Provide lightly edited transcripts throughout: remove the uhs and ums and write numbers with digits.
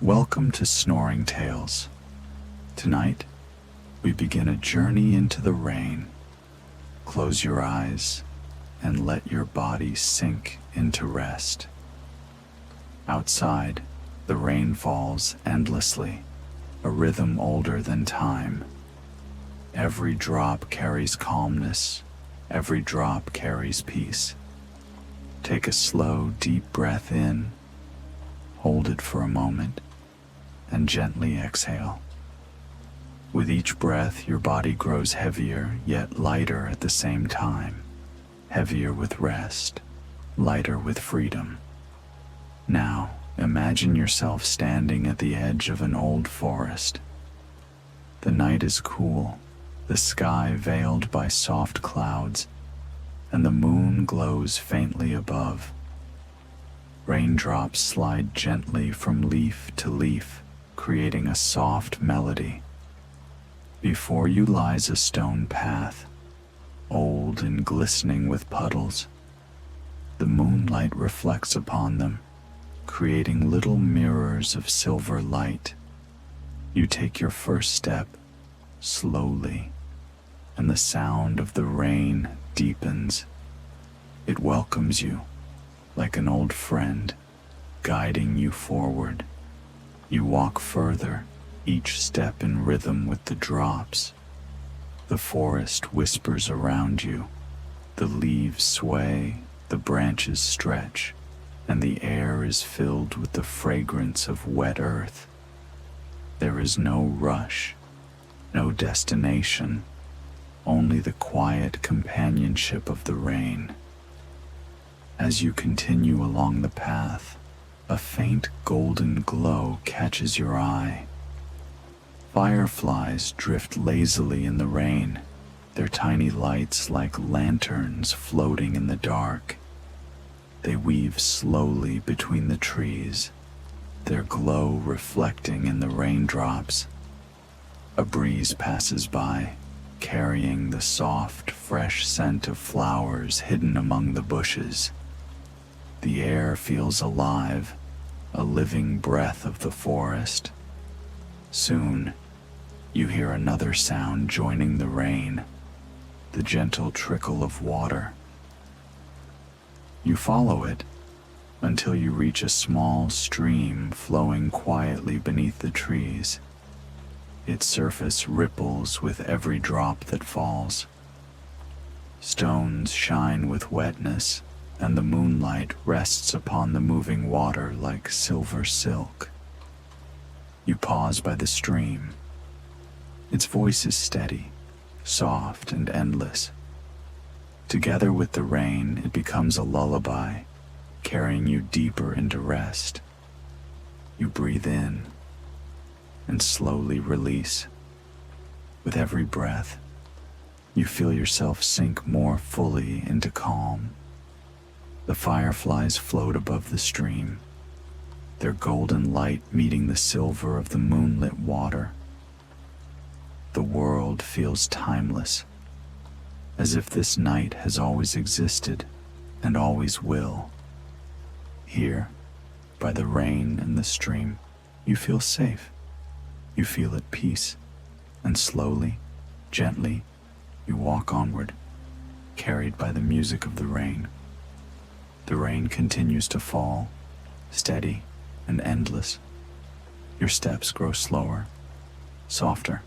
Welcome to Snoring Tales. Tonight, we begin a journey into the rain. Close your eyes and let your body sink into rest. Outside, the rain falls endlessly, a rhythm older than time. Every drop carries calmness, every drop carries peace. Take a slow, deep breath in, hold it for a moment, and gently exhale. With each breath, your body grows heavier yet lighter at the same time. Heavier with rest, lighter with freedom. Now, imagine yourself standing at the edge of an old forest. The night is cool, the sky veiled by soft clouds, and the moon glows faintly above. Raindrops slide gently from leaf to leaf, creating a soft melody. Before you lies a stone path, old and glistening with puddles. The moonlight reflects upon them, creating little mirrors of silver light. You take your first step, slowly, and the sound of the rain deepens. It welcomes you, like an old friend, guiding you forward. You walk further, each step in rhythm with the drops. The forest whispers around you. The leaves sway, the branches stretch, and the air is filled with the fragrance of wet earth. There is no rush, no destination, only the quiet companionship of the rain. As you continue along the path, a faint golden glow catches your eye. Fireflies drift lazily in the rain, their tiny lights like lanterns floating in the dark. They weave slowly between the trees, their glow reflecting in the raindrops. A breeze passes by, carrying the soft, fresh scent of flowers hidden among the bushes. The air feels alive, a living breath of the forest. Soon, you hear another sound joining the rain, the gentle trickle of water. You follow it until you reach a small stream flowing quietly beneath the trees. Its surface ripples with every drop that falls. Stones shine with wetness, and the moonlight rests upon the moving water like silver silk. You pause by the stream. Its voice is steady, soft, and endless. Together with the rain, it becomes a lullaby, carrying you deeper into rest. You breathe in and slowly release. With every breath, you feel yourself sink more fully into calm. The fireflies float above the stream, their golden light meeting the silver of the moonlit water. The world feels timeless, as if this night has always existed and always will. Here, by the rain and the stream, you feel safe. You feel at peace, and slowly, gently, you walk onward, carried by the music of the rain. The rain continues to fall, steady and endless. Your steps grow slower, softer,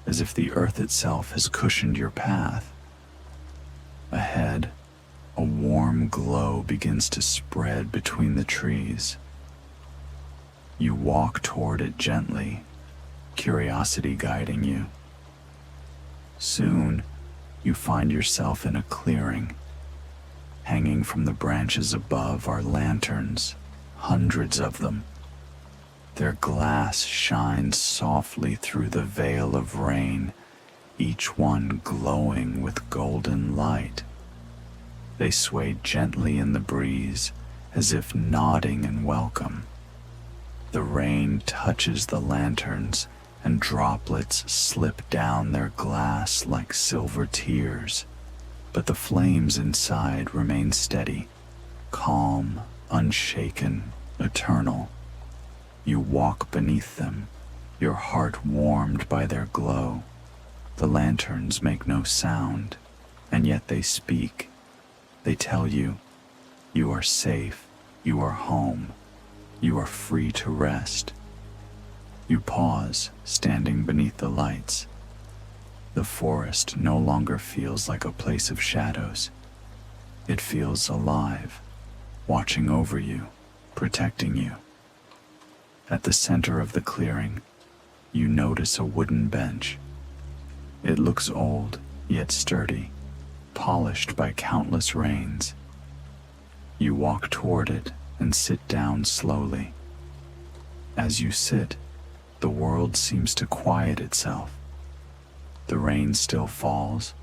as if the earth itself has cushioned your path. Ahead, a warm glow begins to spread between the trees. You walk toward it gently, curiosity guiding you. Soon, you find yourself in a clearing. Hanging from the branches above are lanterns, hundreds of them. Their glass shines softly through the veil of rain, each one glowing with golden light. They sway gently in the breeze, as if nodding in welcome. The rain touches the lanterns, and droplets slip down their glass like silver tears. But the flames inside remain steady, calm, unshaken, eternal. You walk beneath them, your heart warmed by their glow. The lanterns make no sound, and yet they speak. They tell you, you are safe, you are home, you are free to rest. You pause, standing beneath the lights. The forest no longer feels like a place of shadows. It feels alive, watching over you, protecting you. At the center of the clearing, you notice a wooden bench. It looks old, yet sturdy, polished by countless rains. You walk toward it and sit down slowly. As you sit, the world seems to quiet itself. The rain still falls,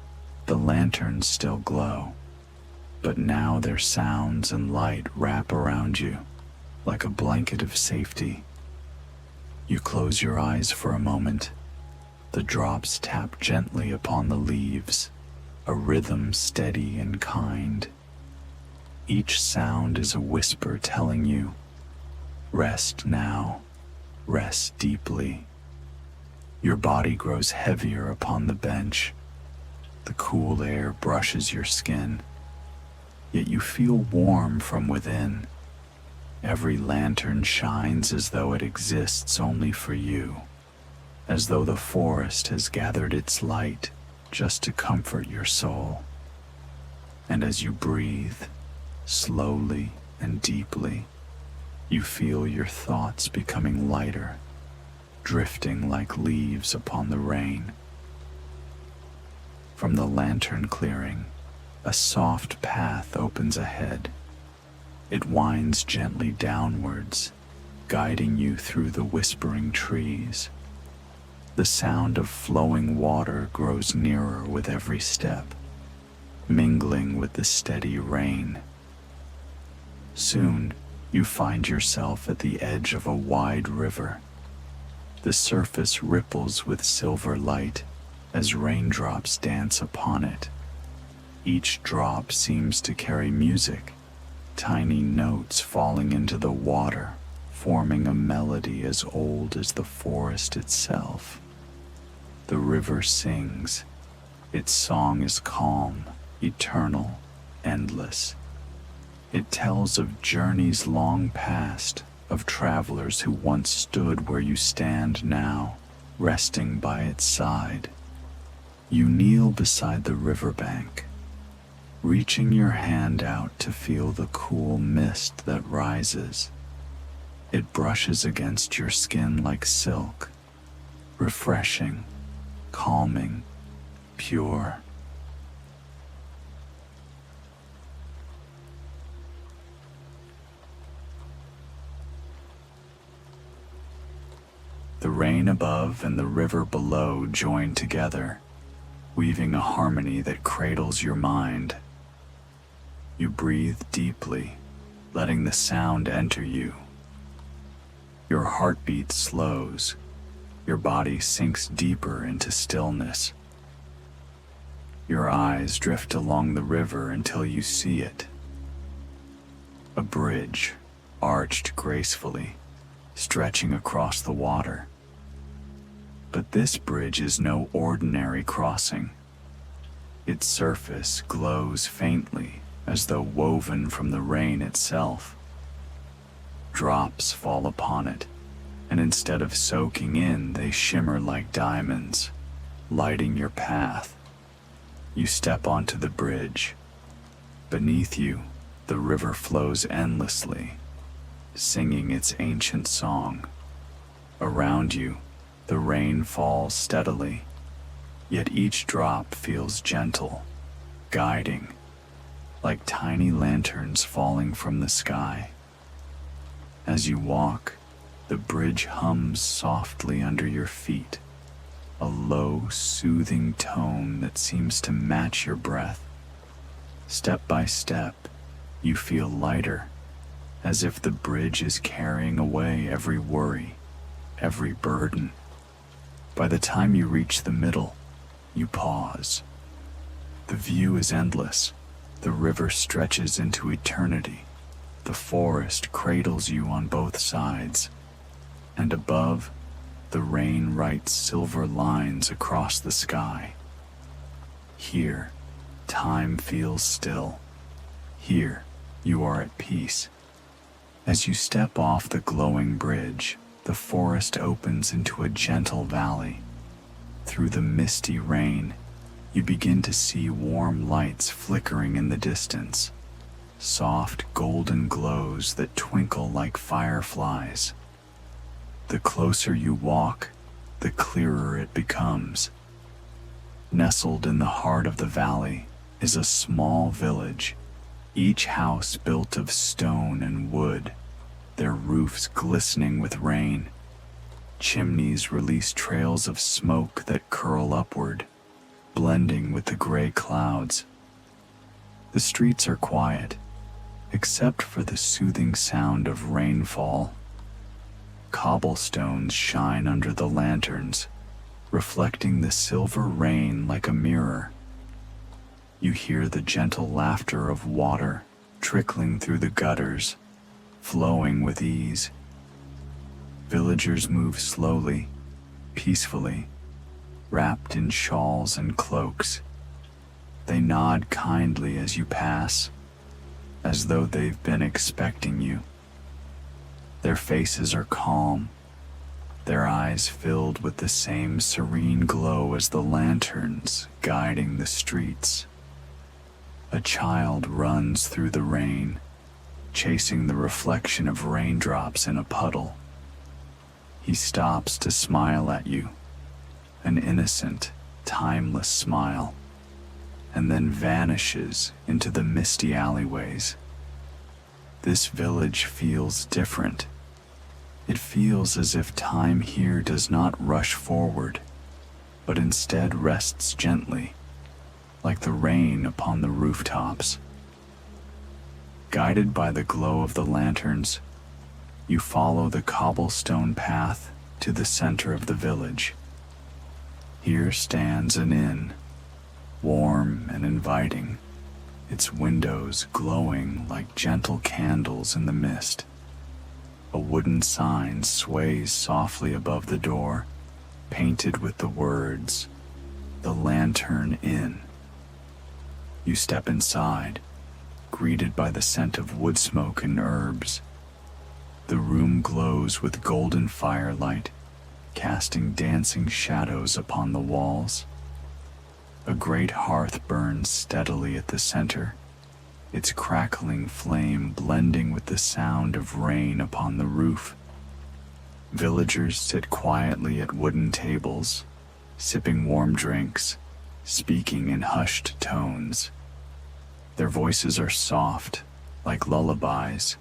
the lanterns still glow, but now their sounds and light wrap around you like a blanket of safety. You close your eyes for a moment. The drops tap gently upon the leaves, a rhythm steady and kind. Each sound is a whisper telling you, rest now, rest deeply. Your body grows heavier upon the bench. The cool air brushes your skin, yet you feel warm from within. Every lantern shines as though it exists only for you, as though the forest has gathered its light just to comfort your soul. And as you breathe, slowly and deeply, you feel your thoughts becoming lighter, drifting like leaves upon the rain. From the lantern clearing, a soft path opens ahead. It winds gently downwards, guiding you through the whispering trees. The sound of flowing water grows nearer with every step, mingling with the steady rain. Soon, you find yourself at the edge of a wide river. The surface ripples with silver light as raindrops dance upon it. Each drop seems to carry music, tiny notes falling into the water, forming a melody as old as the forest itself. The river sings. Its song is calm, eternal, endless. It tells of journeys long past, of travelers who once stood where you stand now, resting by its side. You kneel beside the riverbank, reaching your hand out to feel the cool mist that rises. It brushes against your skin like silk, refreshing, calming, pure. The rain above and the river below join together, weaving a harmony that cradles your mind. You breathe deeply, letting the sound enter you. Your heartbeat slows, your body sinks deeper into stillness. Your eyes drift along the river until you see it. A bridge, arched gracefully, stretching across the water. But this bridge is no ordinary crossing. Its surface glows faintly, as though woven from the rain itself. Drops fall upon it, and instead of soaking in, they shimmer like diamonds, lighting your path. You step onto the bridge. Beneath you, the river flows endlessly, singing its ancient song. Around you, the rain falls steadily, yet each drop feels gentle, guiding, like tiny lanterns falling from the sky. As you walk, the bridge hums softly under your feet, a low, soothing tone that seems to match your breath. Step by step, you feel lighter, as if the bridge is carrying away every worry, every burden. By the time you reach the middle, you pause. The view is endless. The river stretches into eternity. The forest cradles you on both sides. and above, the rain writes silver lines across the sky. Here, time feels still. Here, you are at peace. As you step off the glowing bridge, the forest opens into a gentle valley. Through the misty rain, you begin to see warm lights flickering in the distance, soft golden glows that twinkle like fireflies. The closer you walk, the clearer it becomes. Nestled in the heart of the valley is a small village, each house built of stone and wood, their roofs glistening with rain. Chimneys release trails of smoke that curl upward, blending with the gray clouds. The streets are quiet, except for the soothing sound of rainfall. Cobblestones shine under the lanterns, reflecting the silver rain like a mirror. You hear the gentle laughter of water trickling through the gutters, flowing with ease. Villagers move slowly, peacefully, wrapped in shawls and cloaks. They nod kindly as you pass, as though they've been expecting you. Their faces are calm, their eyes filled with the same serene glow as the lanterns guiding the streets. A child runs through the rain, chasing the reflection of raindrops in a puddle. He stops to smile at you, an innocent, timeless smile, and then vanishes into the misty alleyways. This village feels different. It feels as if time here does not rush forward, but instead rests gently, like the rain upon the rooftops. Guided by the glow of the lanterns, you follow the cobblestone path to the center of the village. Here stands an inn, warm and inviting, its windows glowing like gentle candles in the mist. A wooden sign sways softly above the door, painted with the words, "The Lantern Inn." You step inside, greeted by the scent of wood smoke and herbs. The room glows with golden firelight, casting dancing shadows upon the walls. A great hearth burns steadily at the center, its crackling flame blending with the sound of rain upon the roof. Villagers sit quietly at wooden tables, sipping warm drinks, speaking in hushed tones. Their voices are soft, like lullabies,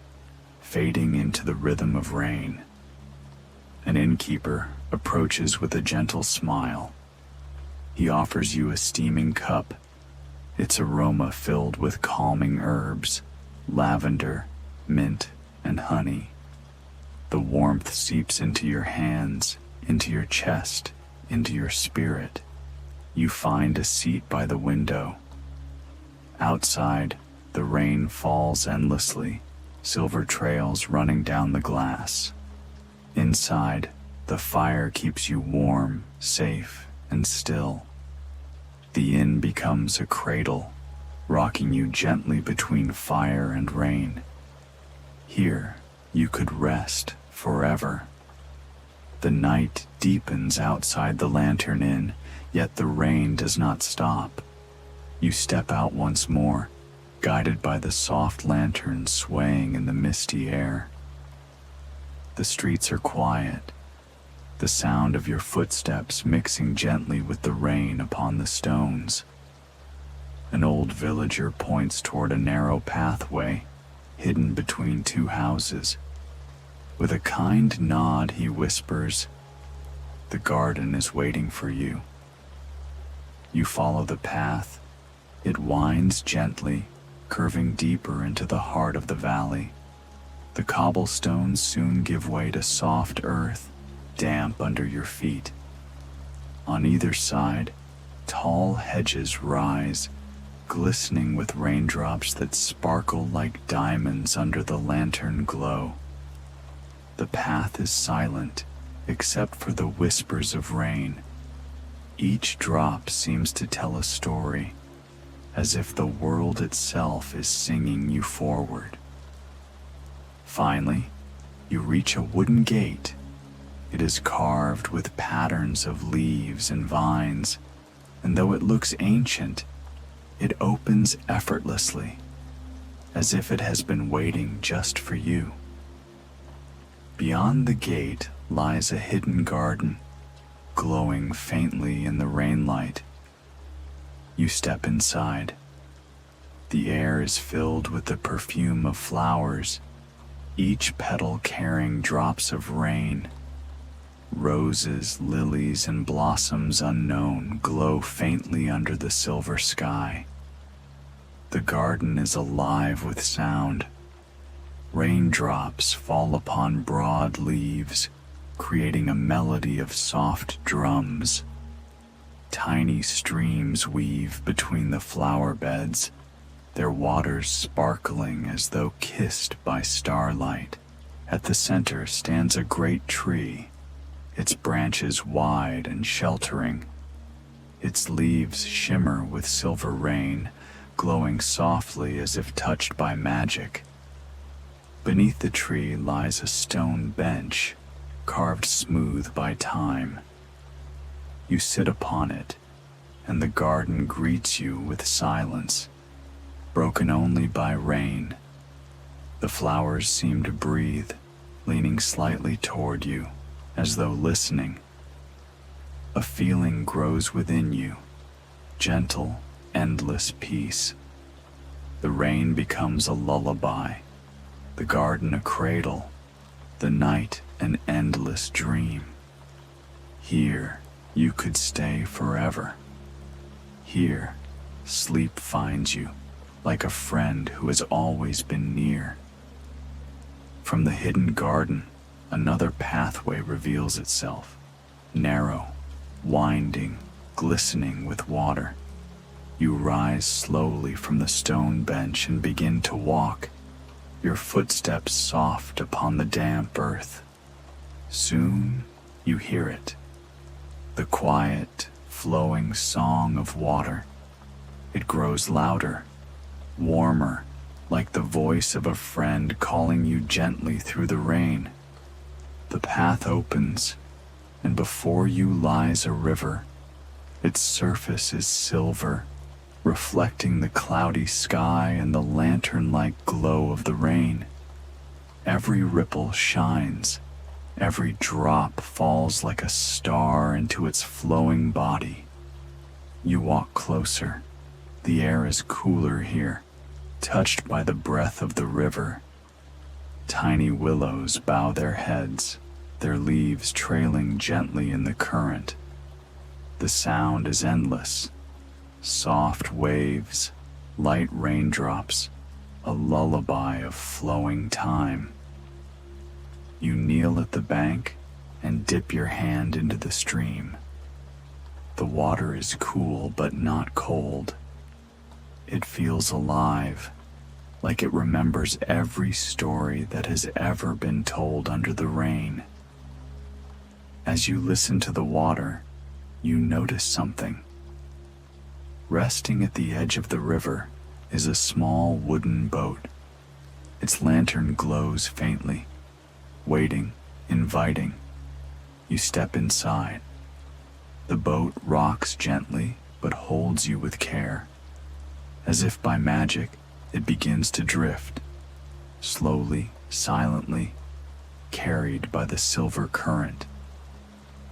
fading into the rhythm of rain. An innkeeper approaches with a gentle smile. He offers you a steaming cup, its aroma filled with calming herbs, lavender, mint, and honey. The warmth seeps into your hands, into your chest, into your spirit. You find a seat by the window. Outside, the rain falls endlessly, silver trails running down the glass. Inside, the fire keeps you warm, safe, and still. The inn becomes a cradle, rocking you gently between fire and rain. Here, you could rest forever. The night deepens outside the Lantern Inn, yet the rain does not stop. You step out once more, guided by the soft lanterns swaying in the misty air. The streets are quiet, the sound of your footsteps mixing gently with the rain upon the stones. An old villager points toward a narrow pathway, hidden between two houses. With a kind nod, he whispers, "The garden is waiting for you." You follow the path. It winds gently, curving deeper into the heart of the valley. The cobblestones soon give way to soft earth, damp under your feet. On either side, tall hedges rise, glistening with raindrops that sparkle like diamonds under the lantern glow. The path is silent, except for the whispers of rain. Each drop seems to tell a story, as if the world itself is singing you forward. Finally, you reach a wooden gate. It is carved with patterns of leaves and vines, and though it looks ancient, it opens effortlessly, as if it has been waiting just for you. Beyond the gate lies a hidden garden, glowing faintly in the rainlight. You step inside. The air is filled with the perfume of flowers, each petal carrying drops of rain. Roses, lilies, and blossoms unknown glow faintly under the silver sky. The garden is alive with sound. Raindrops fall upon broad leaves, creating a melody of soft drums. Tiny streams weave between the flower beds, their waters sparkling as though kissed by starlight. At the center stands a great tree, its branches wide and sheltering. Its leaves shimmer with silver rain, glowing softly as if touched by magic. Beneath the tree lies a stone bench, carved smooth by time. You sit upon it, and the garden greets you with silence, broken only by rain. The flowers seem to breathe, leaning slightly toward you, as though listening. A feeling grows within you, gentle, endless peace. The rain becomes a lullaby, the garden a cradle, the night an endless dream. Here, you could stay forever. Here, sleep finds you, like a friend who has always been near. From the hidden garden, another pathway reveals itself, narrow, winding, glistening with water. You rise slowly from the stone bench and begin to walk, your footsteps soft upon the damp earth. Soon, you hear it, the quiet, flowing song of water. It grows louder, warmer, like the voice of a friend calling you gently through the rain. The path opens, and before you lies a river. Its surface is silver, reflecting the cloudy sky and the lantern-like glow of the rain. Every ripple shines, every drop falls like a star into its flowing body. You walk closer. The air is cooler here, touched by the breath of the river. Tiny willows bow their heads, their leaves trailing gently in the current. The sound is endless. Soft waves, light raindrops, a lullaby of flowing time. You kneel at the bank and dip your hand into the stream. The water is cool but not cold. It feels alive, like it remembers every story that has ever been told under the rain. As you listen to the water, you notice something. Resting at the edge of the river is a small wooden boat. Its lantern glows faintly, waiting, inviting. You step inside. The boat rocks gently but holds you with care. As if by magic, it begins to drift, slowly, silently, carried by the silver current.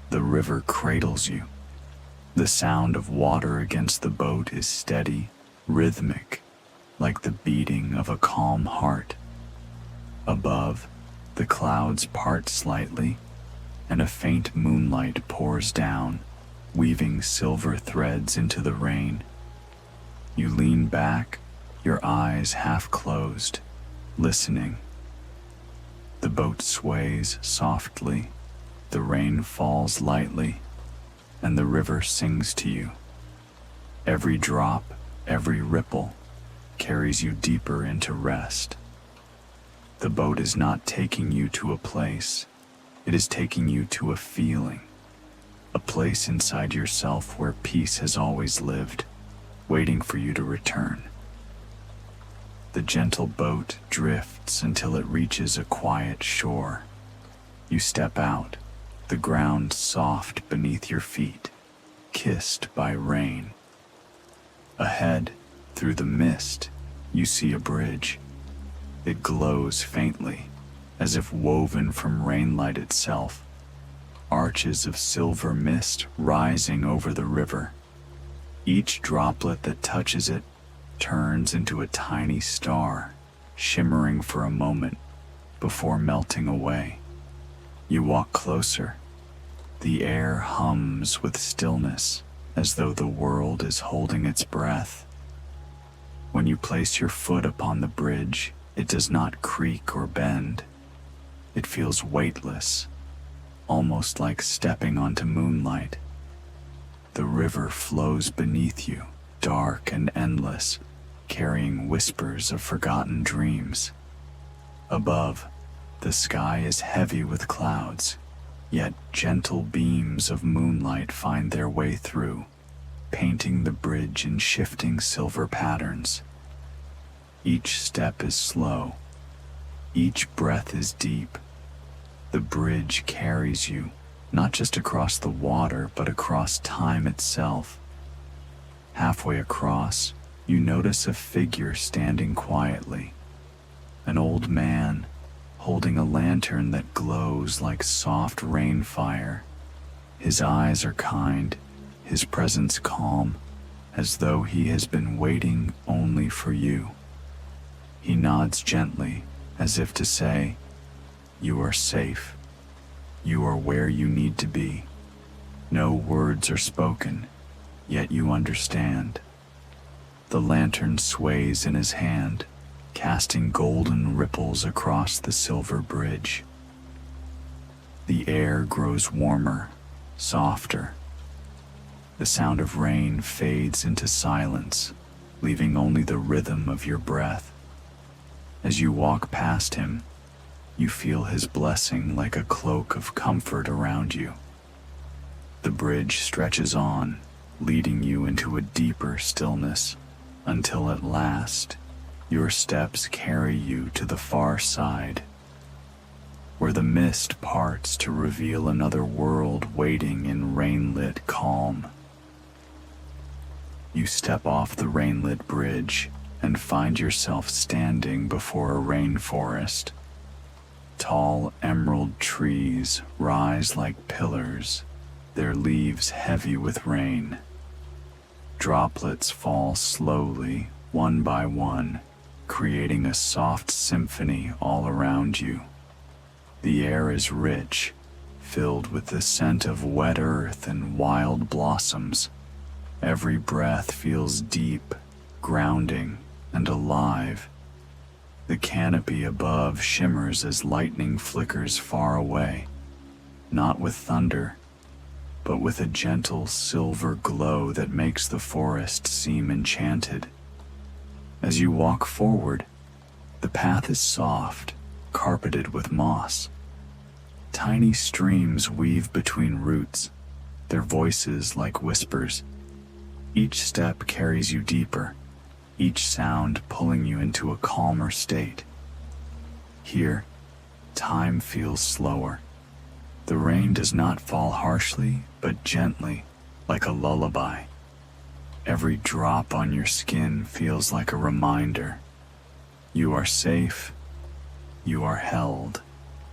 The river cradles you. The sound of water against the boat is steady, rhythmic, like the beating of a calm heart. Above, the clouds part slightly, and a faint moonlight pours down, weaving silver threads into the rain. You lean back, your eyes half closed, listening. The boat sways softly, the rain falls lightly, and the river sings to you. Every drop, every ripple, carries you deeper into rest. The boat is not taking you to a place. It is taking you to a feeling, a place inside yourself where peace has always lived, waiting for you to return. The gentle boat drifts until it reaches a quiet shore. You step out, the ground soft beneath your feet, kissed by rain. Ahead, through the mist, you see a bridge. It glows faintly, as if woven from rainlight itself. Arches of silver mist rising over the river. Each droplet that touches it turns into a tiny star, shimmering for a moment before melting away. You walk closer. The air hums with stillness, as though the world is holding its breath. When you place your foot upon the bridge, it does not creak or bend. It feels weightless, almost like stepping onto moonlight. The river flows beneath you, dark and endless, carrying whispers of forgotten dreams. Above, the sky is heavy with clouds, yet gentle beams of moonlight find their way through, painting the bridge in shifting silver patterns. Each step is slow. Each breath is deep. The bridge carries you, not just across the water, but across time itself. Halfway across, you notice a figure standing quietly. An old man, holding a lantern that glows like soft rain fire. His eyes are kind, his presence calm, as though he has been waiting only for you. He nods gently, as if to say, "You are safe. You are where you need to be." No words are spoken, yet you understand. The lantern sways in his hand, casting golden ripples across the silver bridge. The air grows warmer, softer. The sound of rain fades into silence, leaving only the rhythm of your breath. As you walk past him, you feel his blessing like a cloak of comfort around you. The bridge stretches on, leading you into a deeper stillness, until at last, your steps carry you to the far side, where the mist parts to reveal another world waiting in rain-lit calm. You step off the rain-lit bridge and find yourself standing before a rainforest. Tall emerald trees rise like pillars, their leaves heavy with rain. Droplets fall slowly, one by one, creating a soft symphony all around you. The air is rich, filled with the scent of wet earth and wild blossoms. Every breath feels deep, grounding, and alive. The canopy above shimmers as lightning flickers far away, not with thunder, but with a gentle silver glow that makes the forest seem enchanted. As you walk forward, the path is soft, carpeted with moss. Tiny streams weave between roots, their voices like whispers. Each step carries you deeper, each sound pulling you into a calmer state. Here, time feels slower. The rain does not fall harshly, but gently, like a lullaby. Every drop on your skin feels like a reminder. You are safe. You are held.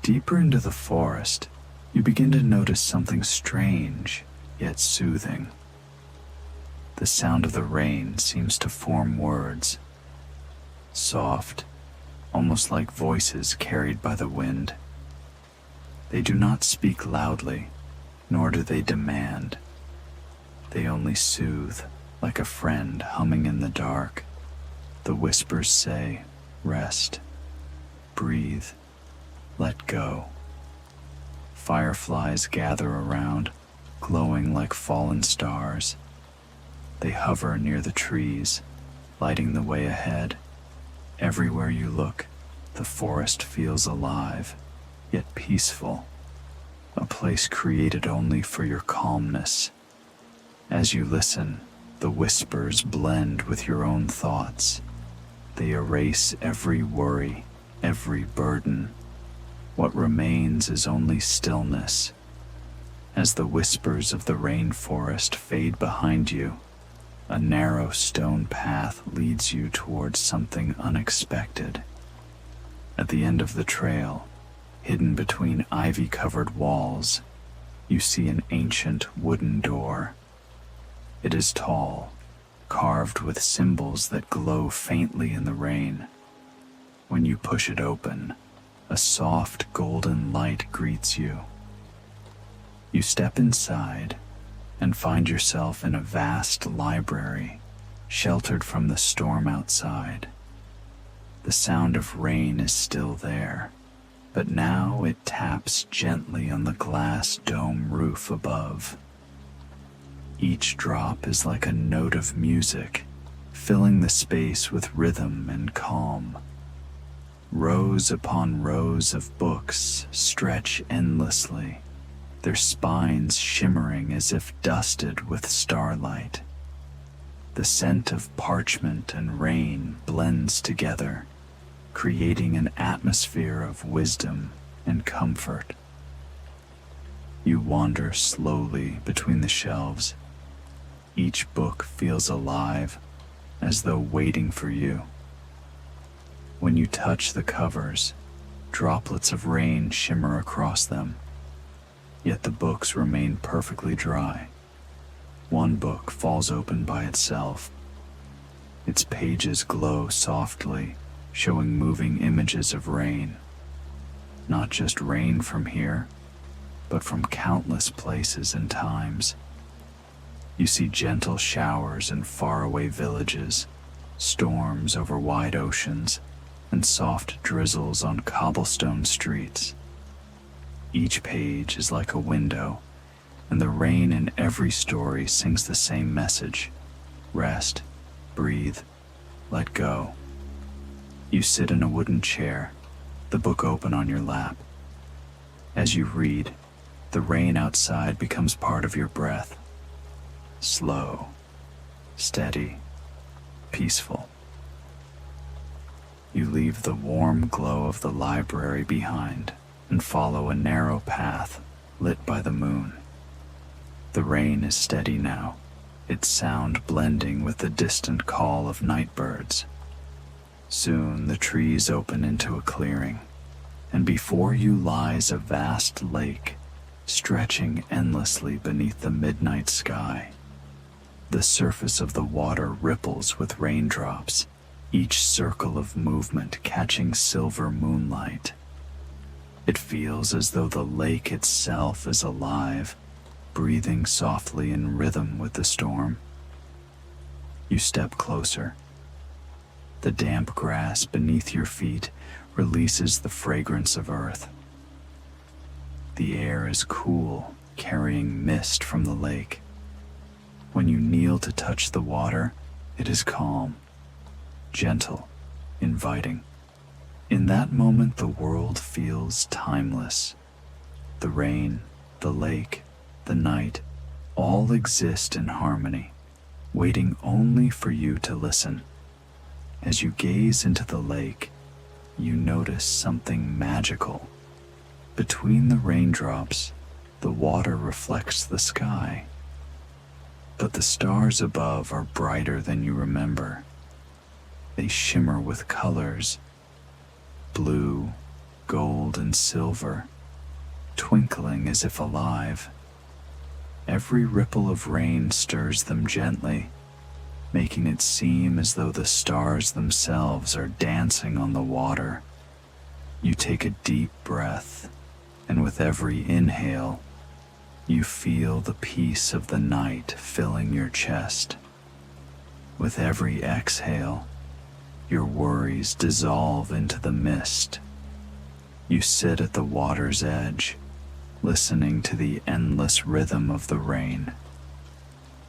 Deeper into the forest, you begin to notice something strange, yet soothing. The sound of the rain seems to form words, soft, almost like voices carried by the wind. They do not speak loudly, nor do they demand. They only soothe, like a friend humming in the dark. The whispers say, "Rest, breathe, let go." Fireflies gather around, glowing like fallen stars. They hover near the trees, lighting the way ahead. Everywhere you look, The forest feels alive, yet peaceful, a place created only for your calmness. As you listen, the whispers blend with your own thoughts. They erase every worry, every burden. What remains is only stillness. As the whispers of the rainforest fade behind you, a narrow stone path leads you towards something unexpected. At the end of the trail, hidden between ivy-covered walls, you see an ancient wooden door. It is tall, carved with symbols that glow faintly in the rain. When you push it open, a soft golden light greets you. You step inside and find yourself in a vast library, sheltered from the storm outside. The sound of rain is still there, but now it taps gently on the glass dome roof above. Each drop is like a note of music, filling the space with rhythm and calm. Rows upon rows of books stretch endlessly, their spines shimmering as if dusted with starlight. The scent of parchment and rain blends together, creating an atmosphere of wisdom and comfort. You wander slowly between the shelves. Each book feels alive, as though waiting for you. When you touch the covers, droplets of rain shimmer across them, yet the books remain perfectly dry. One book falls open by itself. Its pages glow softly, showing moving images of rain. Not just rain from here, but from countless places and times. You see gentle showers in faraway villages, storms over wide oceans, and soft drizzles on cobblestone streets. Each page is like a window, and the rain in every story sings the same message: rest, breathe, let go. You sit in a wooden chair, the book open on your lap. As you read, the rain outside becomes part of your breath. Slow, steady, peaceful. You leave the warm glow of the library behind and follow a narrow path lit by the moon. The rain is steady now, its sound blending with the distant call of night birds. Soon the trees open into a clearing, and before you lies a vast lake, stretching endlessly beneath the midnight sky. The surface of the water ripples with raindrops, each circle of movement catching silver moonlight. It feels as though the lake itself is alive, breathing softly in rhythm with the storm. You step closer. The damp grass beneath your feet releases the fragrance of earth. The air is cool, carrying mist from the lake. When you kneel to touch the water, it is calm, gentle, inviting. In that moment, the world feels timeless. The rain, the lake, the night, all exist in harmony, waiting only for you to listen. As you gaze into the lake, you notice something magical. Between the raindrops, the water reflects the sky. But the stars above are brighter than you remember. They shimmer with colors: blue, gold, and silver, twinkling as if alive. Every ripple of rain stirs them gently, making it seem as though the stars themselves are dancing on the water. You take a deep breath, and with every inhale, you feel the peace of the night filling your chest. With every exhale, your worries dissolve into the mist. You sit at the water's edge, listening to the endless rhythm of the rain.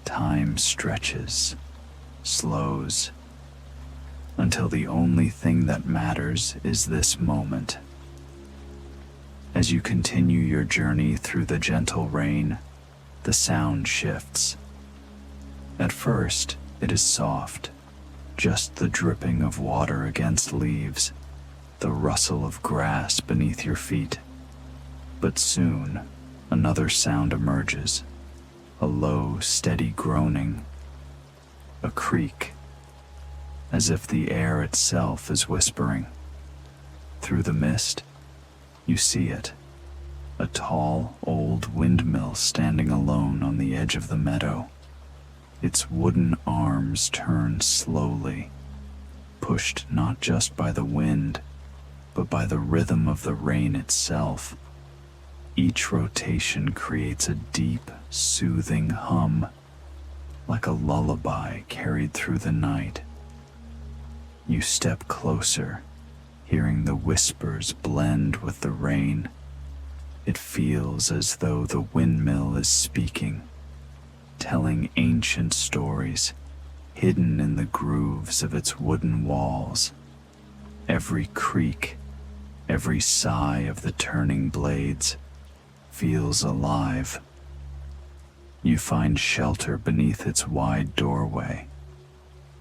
Time stretches, slows, until the only thing that matters is this moment. As you continue your journey through the gentle rain, the sound shifts. At first, it is soft, just the dripping of water against leaves, the rustle of grass beneath your feet. But soon, another sound emerges, a low, steady groaning, a creak, as if the air itself is whispering. Through the mist, you see it, a tall, old windmill standing alone on the edge of the meadow. Its wooden arms turn slowly, pushed not just by the wind, but by the rhythm of the rain itself. Each rotation creates a deep, soothing hum, like a lullaby carried through the night. You step closer, hearing the whispers blend with the rain. It feels as though the windmill is speaking, telling ancient stories hidden in the grooves of its wooden walls. Every creak, every sigh of the turning blades feels alive. You find shelter beneath its wide doorway.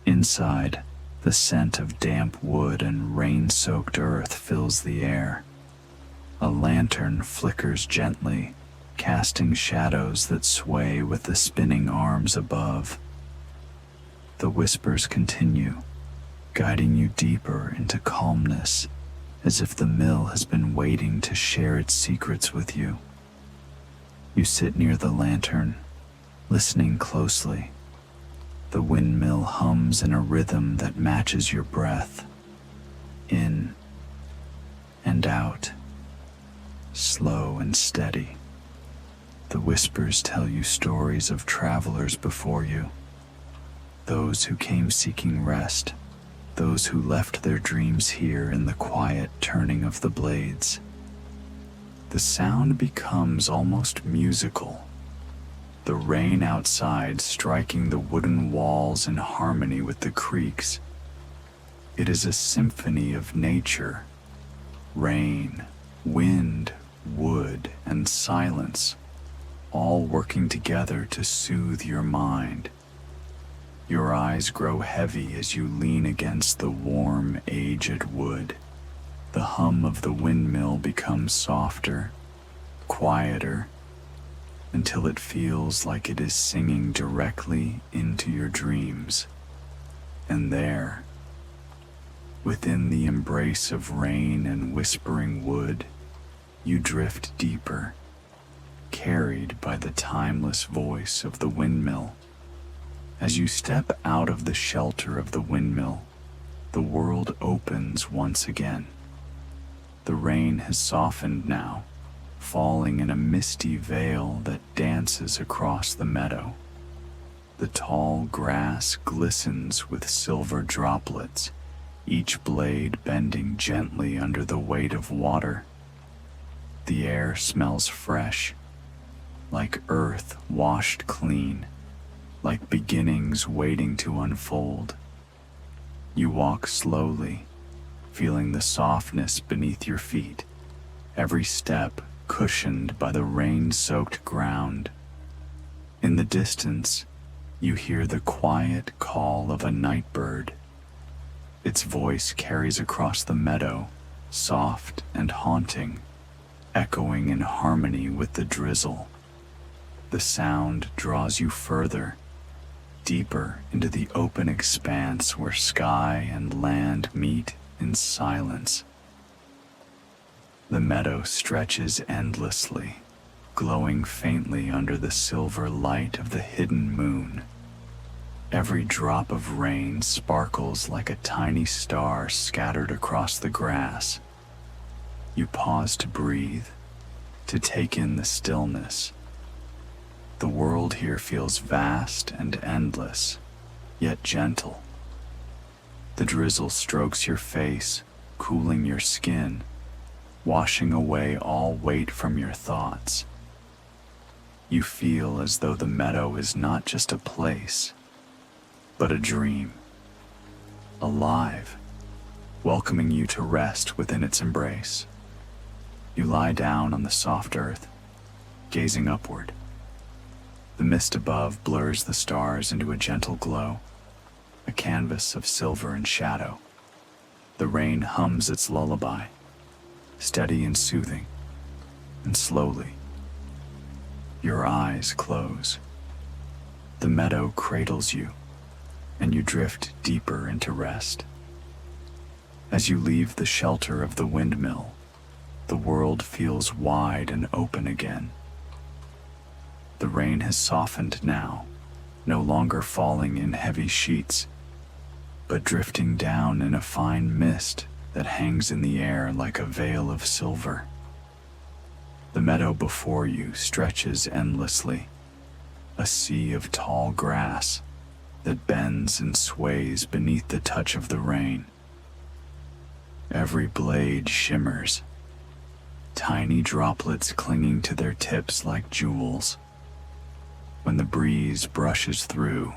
Inside, the scent of damp wood and rain-soaked earth fills the air. A lantern flickers gently, casting shadows that sway with the spinning arms above. The whispers continue, guiding you deeper into calmness, as if the mill has been waiting to share its secrets with you. You sit near the lantern, listening closely. The windmill hums in a rhythm that matches your breath, in and out, slow and steady. The whispers tell you stories of travelers before you, those who came seeking rest, those who left their dreams here in the quiet turning of the blades. The sound becomes almost musical, the rain outside striking the wooden walls in harmony with the creaks. It is a symphony of nature, rain, wind, wood, and silence, all working together to soothe your mind. Your eyes grow heavy as you lean against the warm, aged wood. The hum of the windmill becomes softer, quieter, until it feels like it is singing directly into your dreams. And there, within the embrace of rain and whispering wood, you drift deeper, carried by the timeless voice of the windmill. As you step out of the shelter of the windmill, the world opens once again. The rain has softened now, falling in a misty veil that dances across the meadow. The tall grass glistens with silver droplets, each blade bending gently under the weight of water. The air smells fresh, like earth washed clean, like beginnings waiting to unfold. You walk slowly, feeling the softness beneath your feet, every step cushioned by the rain-soaked ground. In the distance, you hear the quiet call of a night bird. Its voice carries across the meadow, soft and haunting, echoing in harmony with the drizzle. The sound draws you further, deeper into the open expanse where sky and land meet in silence. The meadow stretches endlessly, glowing faintly under the silver light of the hidden moon. Every drop of rain sparkles like a tiny star scattered across the grass. You pause to breathe, to take in the stillness. The world here feels vast and endless, yet gentle. The drizzle strokes your face, cooling your skin, washing away all weight from your thoughts. You feel as though the meadow is not just a place, but a dream. alive, welcoming you to rest within its embrace. You lie down on the soft earth, gazing upward. The mist above blurs the stars into a gentle glow, a canvas of silver and shadow. The rain hums its lullaby, steady and soothing, and slowly, your eyes close. The meadow cradles you, and you drift deeper into rest. As you leave the shelter of the windmill, the world feels wide and open again. The rain has softened now, no longer falling in heavy sheets, but drifting down in a fine mist that hangs in the air like a veil of silver. The meadow before you stretches endlessly, a sea of tall grass that bends and sways beneath the touch of the rain. Every blade shimmers, tiny droplets clinging to their tips like jewels. When the breeze brushes through,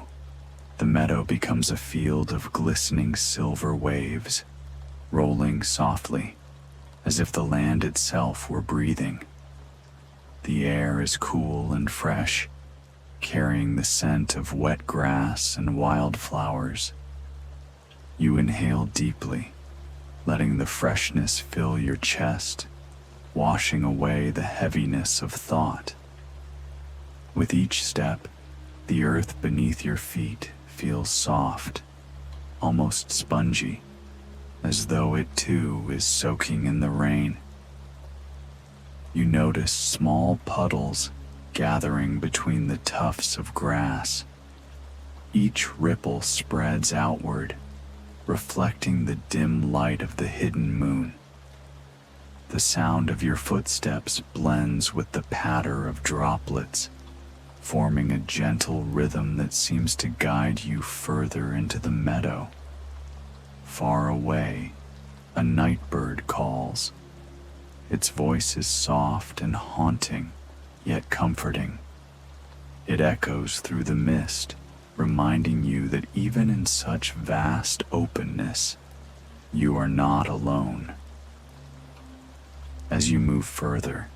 the meadow becomes a field of glistening silver waves, rolling softly, as if the land itself were breathing. The air is cool and fresh, carrying the scent of wet grass and wildflowers. You inhale deeply, letting the freshness fill your chest, washing away the heaviness of thought. With each step, the earth beneath your feet feels soft, almost spongy, as though it too is soaking in the rain. You notice small puddles gathering between the tufts of grass. Each ripple spreads outward, reflecting the dim light of the hidden moon. The sound of your footsteps blends with the patter of droplets, forming a gentle rhythm that seems to guide you further into the meadow. Far away, a nightbird calls. Its voice is soft and haunting, yet comforting. It echoes through the mist, reminding you that even in such vast openness, you are not alone. As you move further,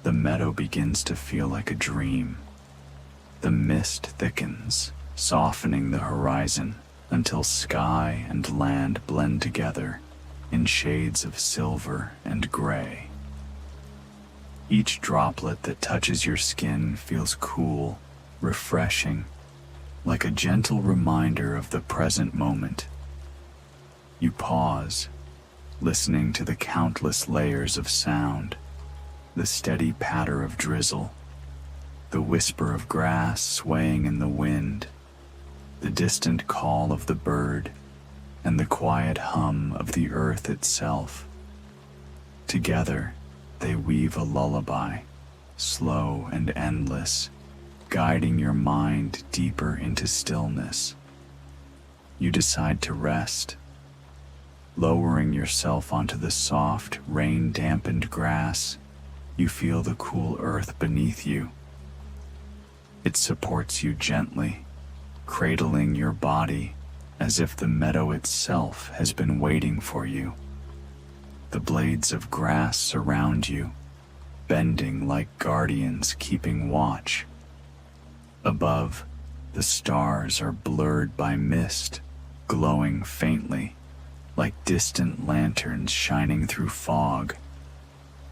the meadow begins to feel like a dream. The mist thickens, softening the horizon until sky and land blend together in shades of silver and gray. Each droplet that touches your skin feels cool, refreshing, like a gentle reminder of the present moment. You pause, listening to the countless layers of sound, the steady patter of drizzle, the whisper of grass swaying in the wind, the distant call of the bird, and the quiet hum of the earth itself. Together, they weave a lullaby, slow and endless, guiding your mind deeper into stillness. You decide to rest, lowering yourself onto the soft, rain-dampened grass. You feel the cool earth beneath you. It supports you gently, cradling your body as if the meadow itself has been waiting for you. The blades of grass surround you, bending like guardians keeping watch. Above, the stars are blurred by mist, glowing faintly, like distant lanterns shining through fog.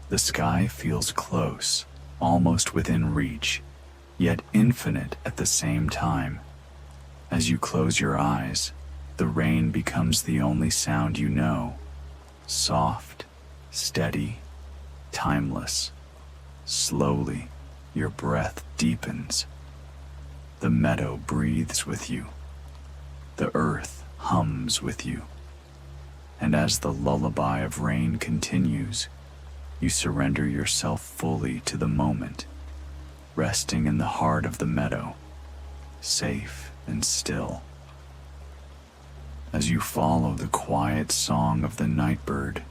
The sky feels close, almost within reach, yet infinite at the same time. As you close your eyes, the rain becomes the only sound you know. Soft, steady, timeless. Slowly, your breath deepens. The meadow breathes with you. The earth hums with you. And as the lullaby of rain continues, you surrender yourself fully to the moment, resting in the heart of the meadow, safe and still. As you follow the quiet song of the nightbird,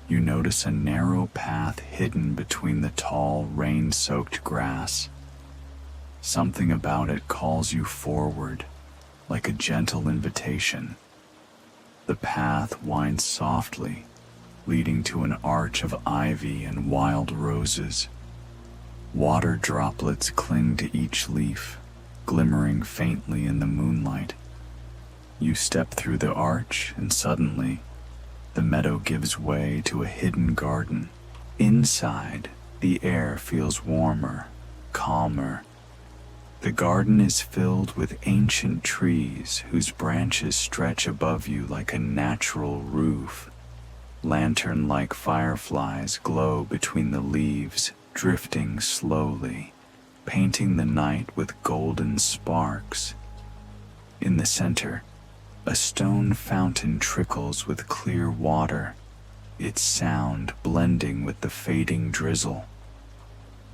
you notice a narrow path hidden between the tall, rain-soaked grass. Something about it calls you forward, like a gentle invitation. The path winds softly, leading to an arch of ivy and wild roses. Water droplets cling to each leaf, glimmering faintly in the moonlight. You step through the arch, and suddenly, the meadow gives way to a hidden garden. Inside, the air feels warmer, calmer. The garden is filled with ancient trees whose branches stretch above you like a natural roof. Lantern-like fireflies glow between the leaves, drifting slowly, painting the night with golden sparks. In the center, a stone fountain trickles with clear water, its sound blending with the fading drizzle.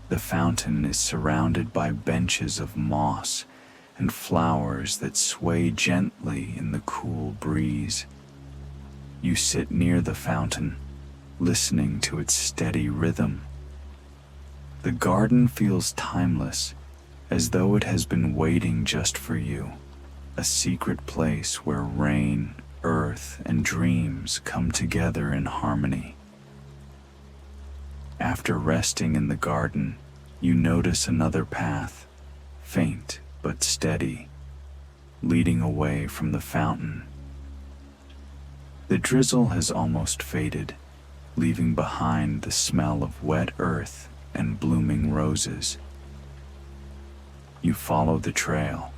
The fountain is surrounded by benches of moss and flowers that sway gently in the cool breeze. You sit near the fountain, listening to its steady rhythm. The garden feels timeless, as though it has been waiting just for you, a secret place where rain, earth, and dreams come together in harmony. After resting in the garden, you notice another path, faint but steady, leading away from the fountain. The drizzle has almost faded, leaving behind the smell of wet earth and blooming roses. You follow the trail,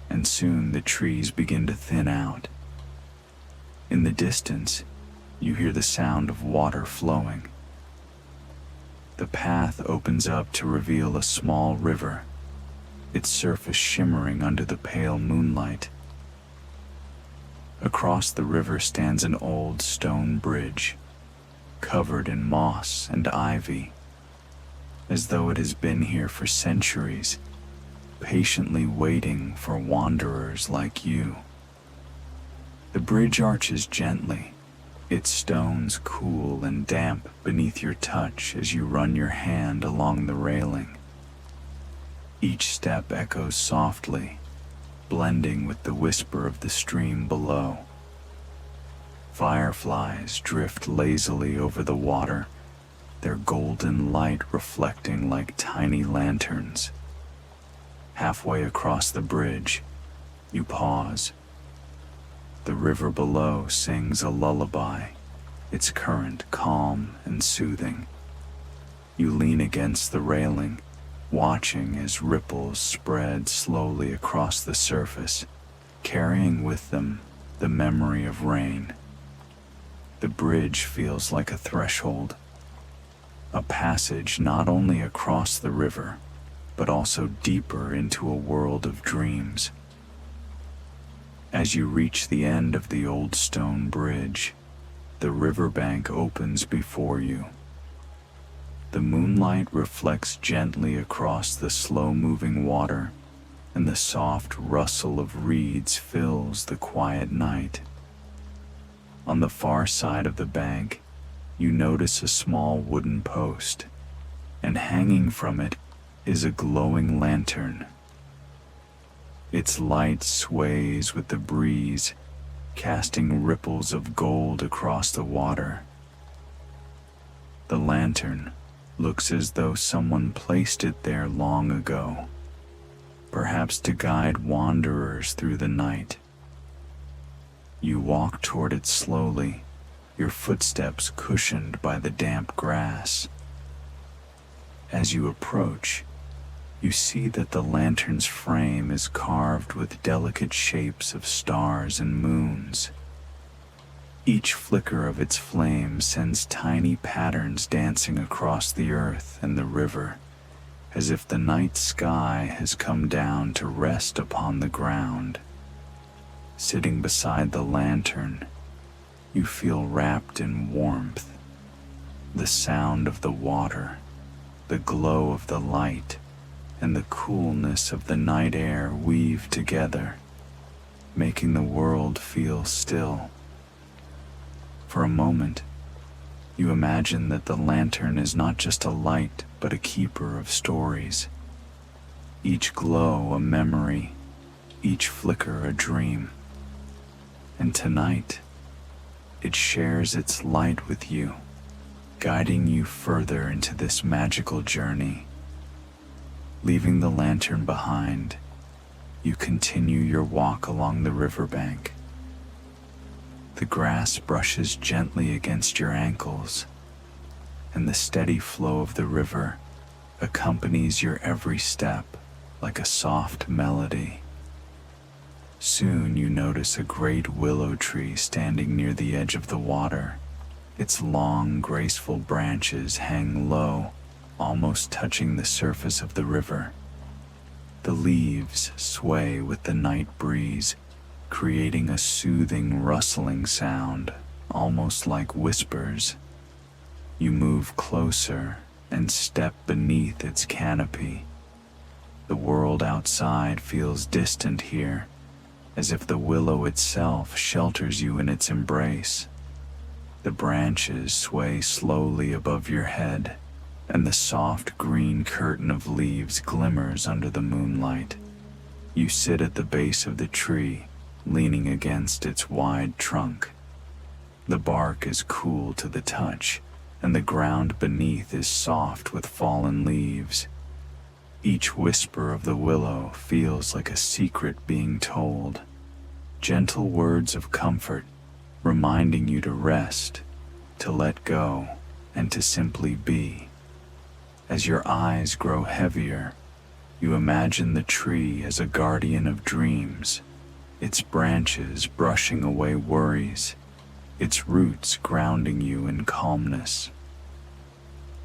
and soon the trees begin to thin out. In the distance, you hear the sound of water flowing. The path opens up to reveal a small river, its surface shimmering under the pale moonlight. Across the river stands an old stone bridge, covered in moss and ivy, as though it has been here for centuries, patiently waiting for wanderers like you. The bridge arches gently, its stones cool and damp beneath your touch as you run your hand along the railing. Each step echoes softly, blending with the whisper of the stream below. Fireflies drift lazily over the water, their golden light reflecting like tiny lanterns. Halfway across the bridge, you pause. The river below sings a lullaby, its current calm and soothing. You lean against the railing, watching as ripples spread slowly across the surface, carrying with them the memory of rain. The bridge feels like a threshold, a passage not only across the river, but also deeper into a world of dreams. As you reach the end of the old stone bridge, the riverbank opens before you. The moonlight reflects gently across the slow-moving water, and the soft rustle of reeds fills the quiet night. On the far side of the bank, you notice a small wooden post, and hanging from it is a glowing lantern. Its light sways with the breeze, casting ripples of gold across the water. The lantern looks as though someone placed it there long ago, perhaps to guide wanderers through the night. You walk toward it slowly, your footsteps cushioned by the damp grass. As you approach, you see that the lantern's frame is carved with delicate shapes of stars and moons. Each flicker of its flame sends tiny patterns dancing across the earth and the river, as if the night sky has come down to rest upon the ground. Sitting beside the lantern, you feel wrapped in warmth. The sound of the water, the glow of the light, and the coolness of the night air weave together, making the world feel still. For a moment, you imagine that the lantern is not just a light, but a keeper of stories. Each glow a memory, each flicker a dream. And tonight, it shares its light with you, guiding you further into this magical journey. Leaving the lantern behind, you continue your walk along the riverbank. The grass brushes gently against your ankles, and the steady flow of the river accompanies your every step like a soft melody. Soon you notice a great willow tree standing near the edge of the water. Its long, graceful branches hang low, almost touching the surface of the river. The leaves sway with the night breeze, creating a soothing, rustling sound, almost like whispers. You move closer and step beneath its canopy. The world outside feels distant here, as if the willow itself shelters you in its embrace. The branches sway slowly above your head, and the soft green curtain of leaves glimmers under the moonlight. You sit at the base of the tree, leaning against its wide trunk. The bark is cool to the touch, and the ground beneath is soft with fallen leaves. Each whisper of the willow feels like a secret being told, gentle words of comfort, reminding you to rest, to let go, and to simply be. As your eyes grow heavier, you imagine the tree as a guardian of dreams, its branches brushing away worries, its roots grounding you in calmness.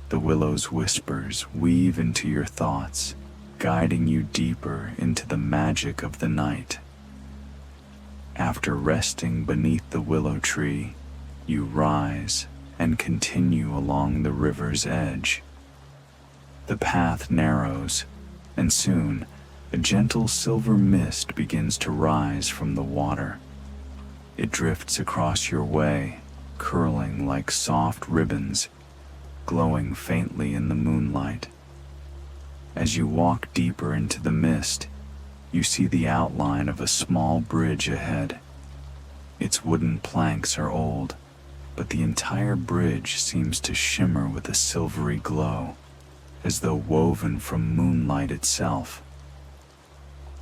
The willow's whispers weave into your thoughts, guiding you deeper into the magic of the night. After resting beneath the willow tree, you rise and continue along the river's edge. The path narrows, and soon a gentle silver mist begins to rise from the water. It drifts across your way, curling like soft ribbons, glowing faintly in the moonlight. As you walk deeper into the mist, you see the outline of a small bridge ahead. Its wooden planks are old, but the entire bridge seems to shimmer with a silvery glow, as though woven from moonlight itself.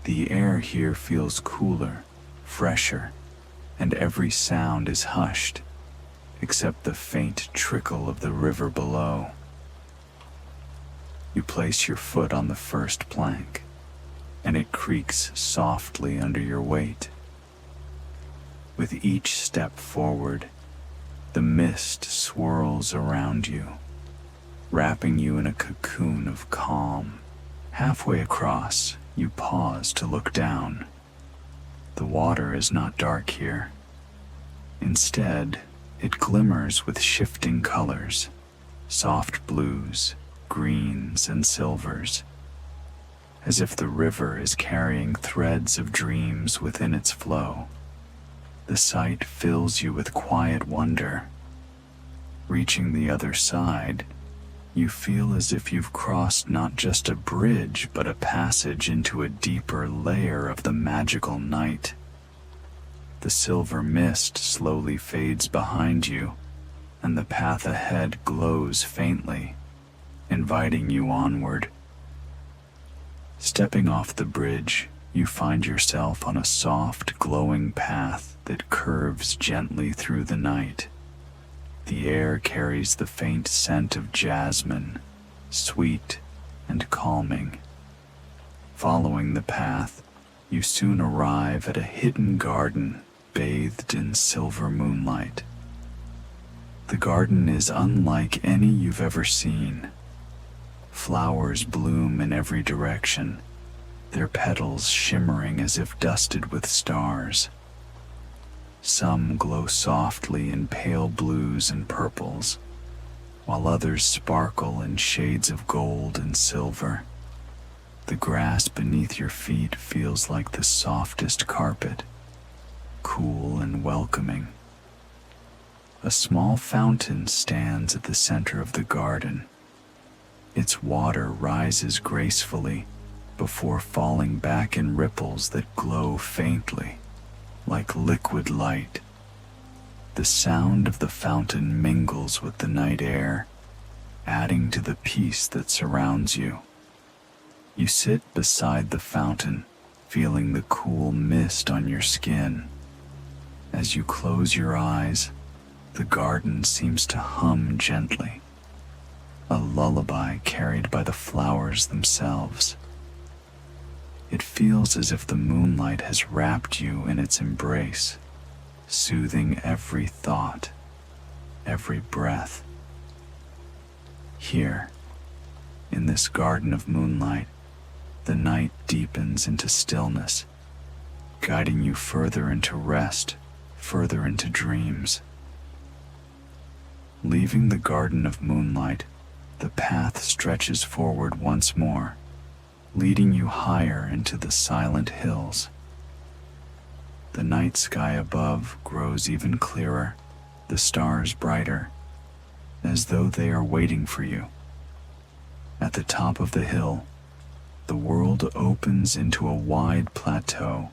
The air here feels cooler, fresher, and every sound is hushed, except the faint trickle of the river below. You place your foot on the first plank, and it creaks softly under your weight. With each step forward, the mist swirls around you, wrapping you in a cocoon of calm. Halfway across, you pause to look down. The water is not dark here. Instead, it glimmers with shifting colors, soft blues, greens, and silvers, as if the river is carrying threads of dreams within its flow. The sight fills you with quiet wonder. Reaching the other side, you feel as if you've crossed not just a bridge, but a passage into a deeper layer of the magical night. The silver mist slowly fades behind you, and the path ahead glows faintly, inviting you onward. Stepping off the bridge, you find yourself on a soft, glowing path that curves gently through the night. The air carries the faint scent of jasmine, sweet and calming. Following the path, you soon arrive at a hidden garden bathed in silver moonlight. The garden is unlike any you've ever seen. Flowers bloom in every direction, their petals shimmering as if dusted with stars. Some glow softly in pale blues and purples, while others sparkle in shades of gold and silver. The grass beneath your feet feels like the softest carpet, cool and welcoming. A small fountain stands at the center of the garden. Its water rises gracefully before falling back in ripples that glow faintly, like liquid light. The sound of the fountain mingles with the night air, adding to the peace that surrounds you. You sit beside the fountain, feeling the cool mist on your skin. As you close your eyes, the garden seems to hum gently, a lullaby carried by the flowers themselves. It feels as if the moonlight has wrapped you in its embrace, soothing every thought, every breath. Here, in this garden of moonlight, the night deepens into stillness, guiding you further into rest, further into dreams. Leaving the garden of moonlight, the path stretches forward once more, leading you higher into the silent hills. The night sky above grows even clearer, the stars brighter, as though they are waiting for you. At the top of the hill, the world opens into a wide plateau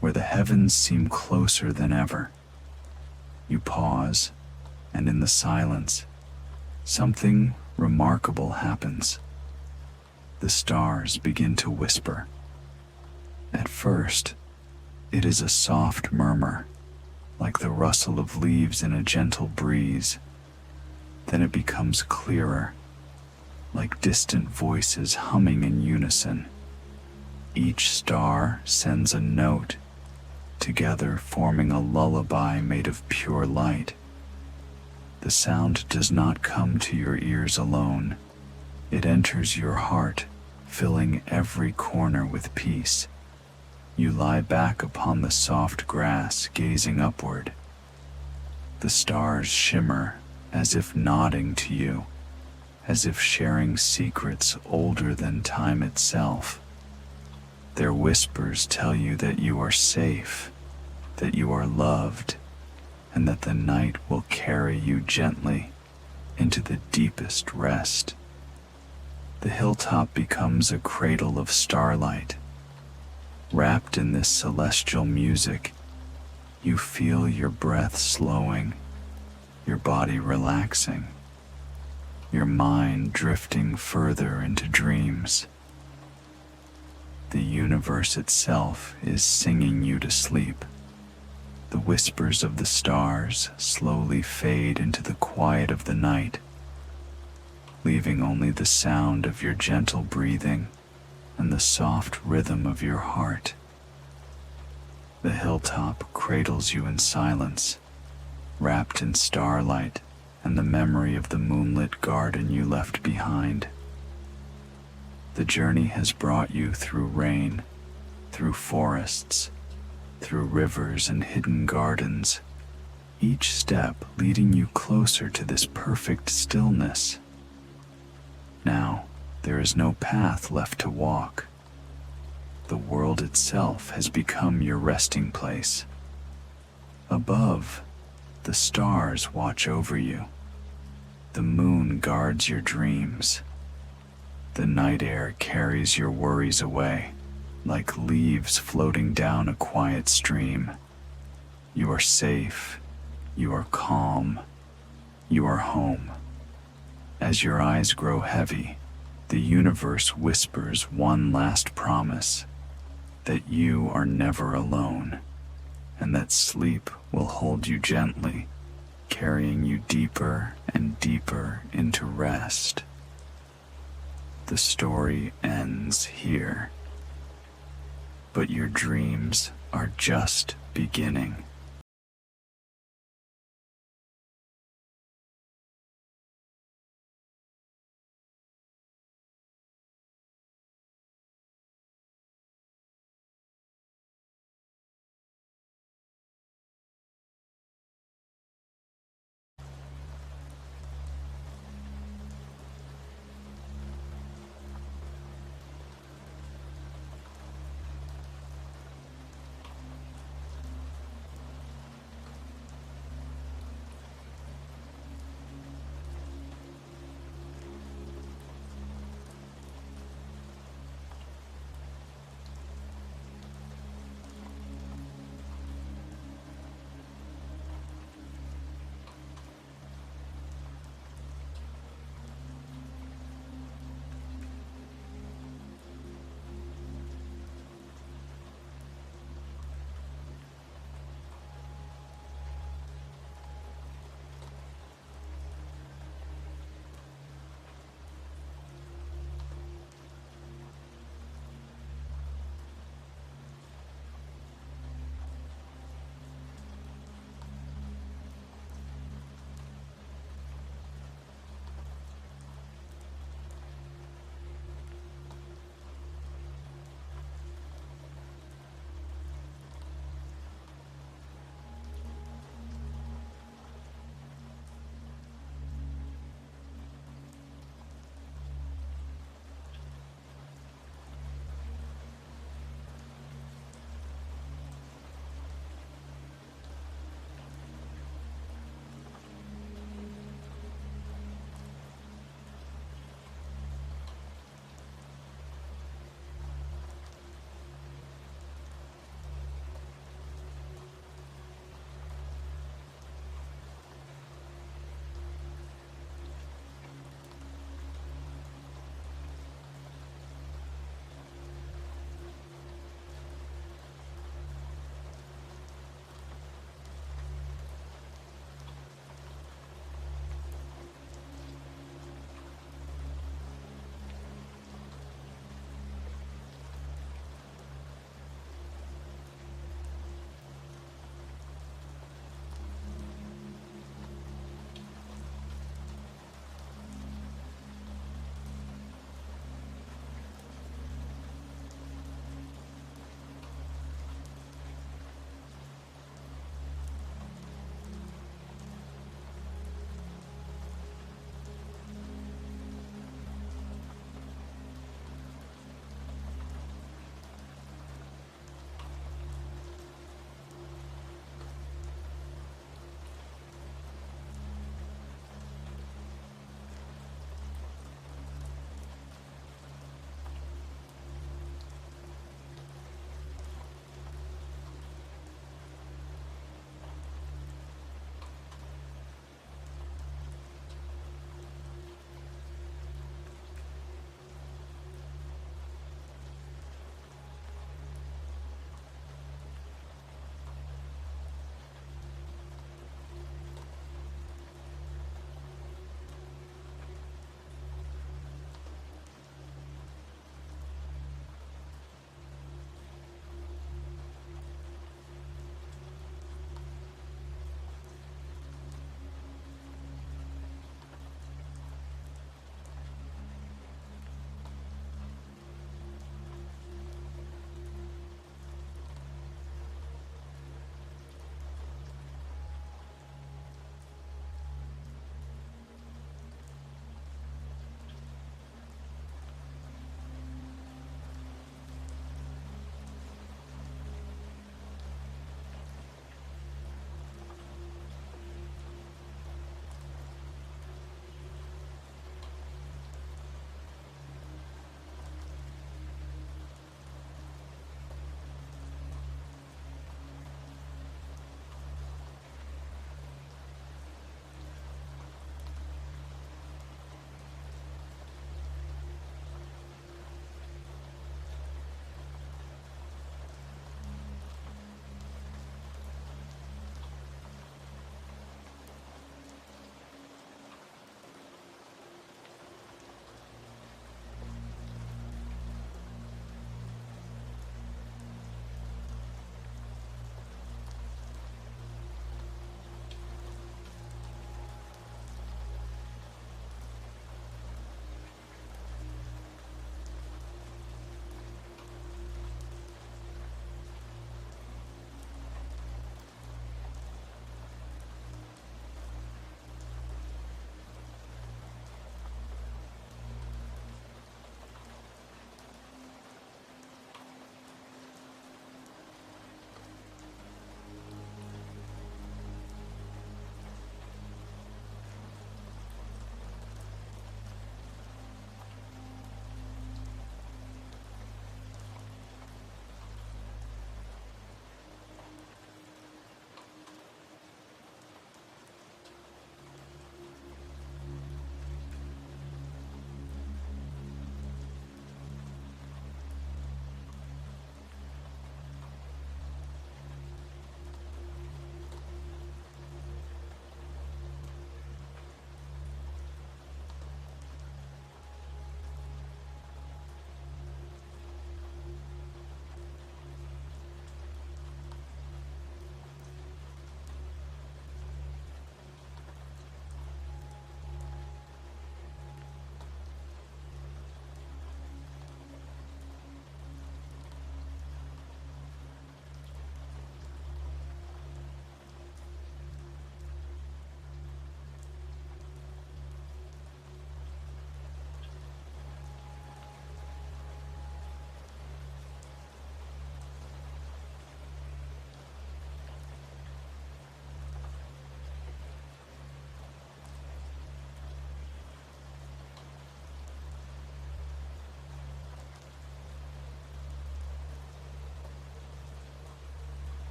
where the heavens seem closer than ever. You pause, and in the silence, something remarkable happens. The stars begin to whisper. At first, it is a soft murmur, like the rustle of leaves in a gentle breeze. Then it becomes clearer, like distant voices humming in unison. Each star sends a note, together forming a lullaby made of pure light. The sound does not come to your ears alone. It enters your heart, filling every corner with peace. You lie back upon the soft grass, gazing upward. The stars shimmer as if nodding to you, as if sharing secrets older than time itself. Their whispers tell you that you are safe, that you are loved, and that the night will carry you gently into the deepest rest. The hilltop becomes a cradle of starlight. Wrapped in this celestial music, you feel your breath slowing, your body relaxing, your mind drifting further into dreams. The universe itself is singing you to sleep. The whispers of the stars slowly fade into the quiet of the night, leaving only the sound of your gentle breathing and the soft rhythm of your heart. The hilltop cradles you in silence, wrapped in starlight and the memory of the moonlit garden you left behind. The journey has brought you through rain, through forests, through rivers and hidden gardens, each step leading you closer to this perfect stillness. Now, there is no path left to walk. The world itself has become your resting place. Above, the stars watch over you. The moon guards your dreams. The night air carries your worries away, like leaves floating down a quiet stream. You are safe. You are calm. You are home. As your eyes grow heavy, the universe whispers one last promise, that you are never alone, and that sleep will hold you gently, carrying you deeper and deeper into rest. The story ends here, but your dreams are just beginning.